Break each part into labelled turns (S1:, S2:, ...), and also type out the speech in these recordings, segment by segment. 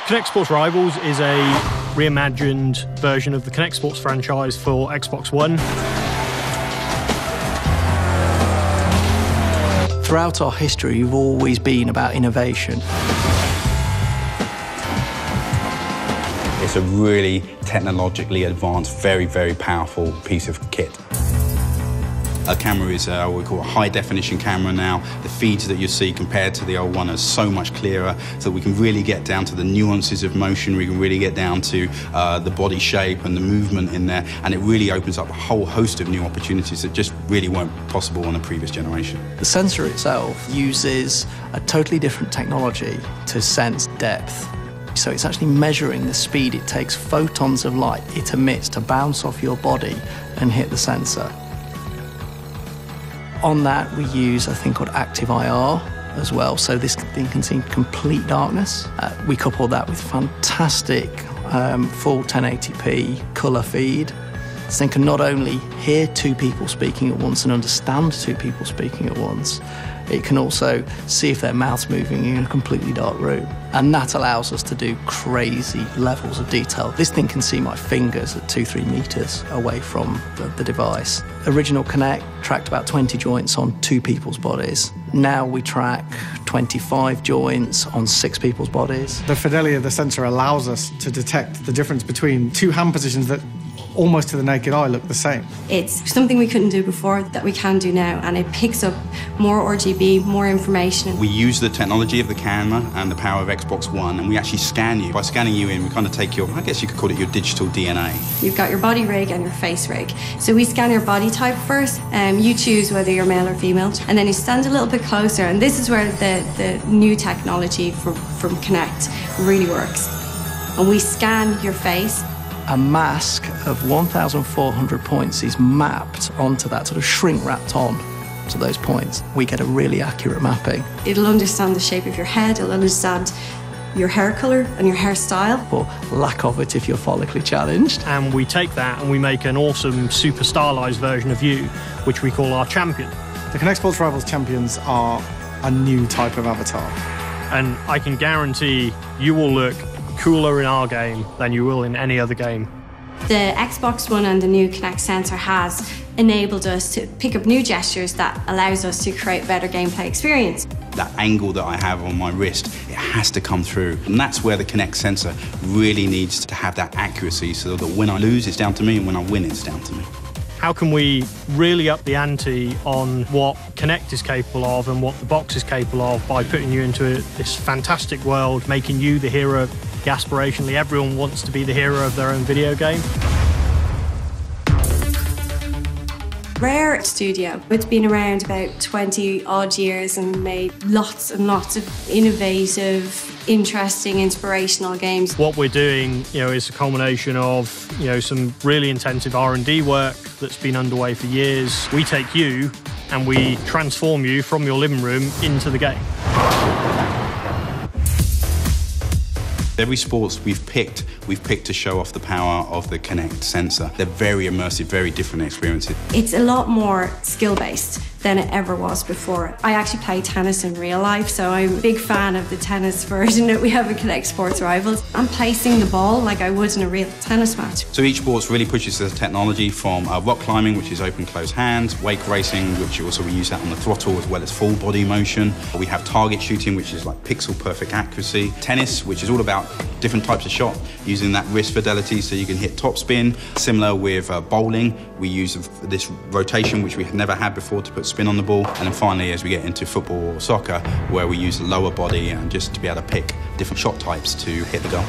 S1: Kinect Sports Rivals is a reimagined version of the Kinect Sports franchise for Xbox One.
S2: Throughout our history, we've always been about innovation.
S3: It's a really technologically advanced, very, very powerful piece of kit. Our camera is what we call a high-definition camera now. The feeds that you see compared to the old one are so much clearer, so we can really get down to the nuances of motion. We can really get down to the body shape and the movement in there, and it really opens up a whole host of new opportunities that just really weren't possible on a previous generation.
S2: The sensor itself uses a totally different technology to sense depth. So it's actually measuring the speed it takes photons of light it emits to bounce off your body and hit the sensor. On that, we use a thing called active IR as well, so this thing can see complete darkness. We couple that with fantastic full 1080p colour feed. This thing can not only hear two people speaking at once and understand two people speaking at once, it can also see if their mouth's moving in a completely dark room. And that allows us to do crazy levels of detail. This thing can see my fingers at 2-3 meters away from the device. Original Kinect tracked about 20 joints on 2 people's bodies. Now we track 25 joints on 6 people's bodies.
S4: The fidelity of the sensor allows us to detect the difference between 2 hand positions that almost to the naked eye look the same.
S5: It's something we couldn't do before that we can do now, and it picks up more RGB, more information.
S3: We use the technology of the camera and the power of Xbox One, and we actually scan you. By scanning you in, we kind of take your, I guess you could call it your digital DNA.
S5: You've got your body rig and your face rig. So we scan your body type first, you choose whether you're male or female, and then you stand a little bit closer, and this is where the new technology from Kinect really works. And we scan your face.
S2: A mask of 1,400 points is mapped onto that, sort of shrink-wrapped on to those points. We get a really accurate mapping.
S5: It'll understand the shape of your head, it'll understand your hair colour and your hairstyle.
S2: Or lack of it if you're follically challenged.
S1: And we take that and we make an awesome super stylized version of you, which we call our champion.
S4: The Kinect Sports Rivals champions are a new type of avatar.
S1: And I can guarantee you will look cooler in our game than you will in any other game.
S5: The Xbox One and the new Kinect sensor has enabled us to pick up new gestures that allows us to create a better gameplay experience.
S3: That angle that I have on my wrist, it has to come through. And that's where the Kinect sensor really needs to have that accuracy so that when I lose, it's down to me, and when I win, it's down to me.
S1: How can we really up the ante on what Kinect is capable of and what the box is capable of by putting you into this fantastic world, making you the hero? Aspirationally, everyone wants to be the hero of their own video game.
S5: Rare Studio. It's been around about 20 odd years and made lots and lots of innovative, interesting, inspirational games.
S1: What we're doing, is a culmination of, some really intensive R&D work that's been underway for years. We take you and we transform you from your living room into the game.
S3: Every sports we've picked to show off the power of the Kinect sensor. They're very immersive, very different experiences.
S5: It's a lot more skill-based than it ever was before. I actually play tennis in real life, so I'm a big fan of the tennis version that we have in Kinect Sports Rivals. I'm placing the ball like I would in a real tennis match.
S3: So each sports really pushes the technology from rock climbing, which is open-closed hands, wake racing, which also we use that on the throttle, as well as full body motion. We have target shooting, which is like pixel-perfect accuracy. Tennis, which is all about different types of shot, using that wrist fidelity so you can hit topspin. Similar with bowling, we use this rotation, which we have never had before, to put spin on the ball. And then finally, as we get into football or soccer, where we use the lower body and just to be able to pick different shot types to hit the goal.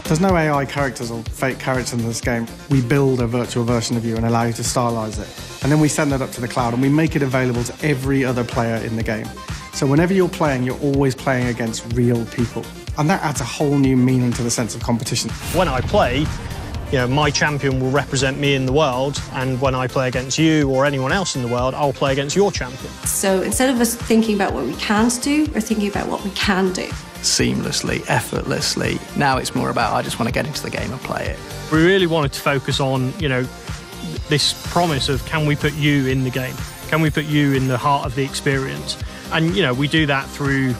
S4: There's no AI characters or fake characters in this game. We build a virtual version of you and allow you to stylize it. And then we send that up to the cloud and we make it available to every other player in the game. So whenever you're playing, you're always playing against real people. And that adds a whole new meaning to the sense of competition.
S1: When I play, my champion will represent me in the world, and when I play against you or anyone else in the world, I'll play against your champion.
S5: So instead of us thinking about what we can't do, we're thinking about what we can do.
S2: Seamlessly, effortlessly. Now it's more about, I just want to get into the game and play it.
S1: We really wanted to focus on, this promise of, can we put you in the game? Can we put you in the heart of the experience? And, we do that through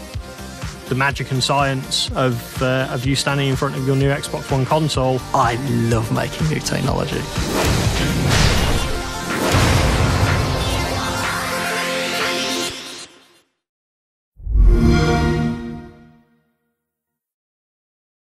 S1: the magic and science of you standing in front of your new Xbox One console.
S2: I love making new technology.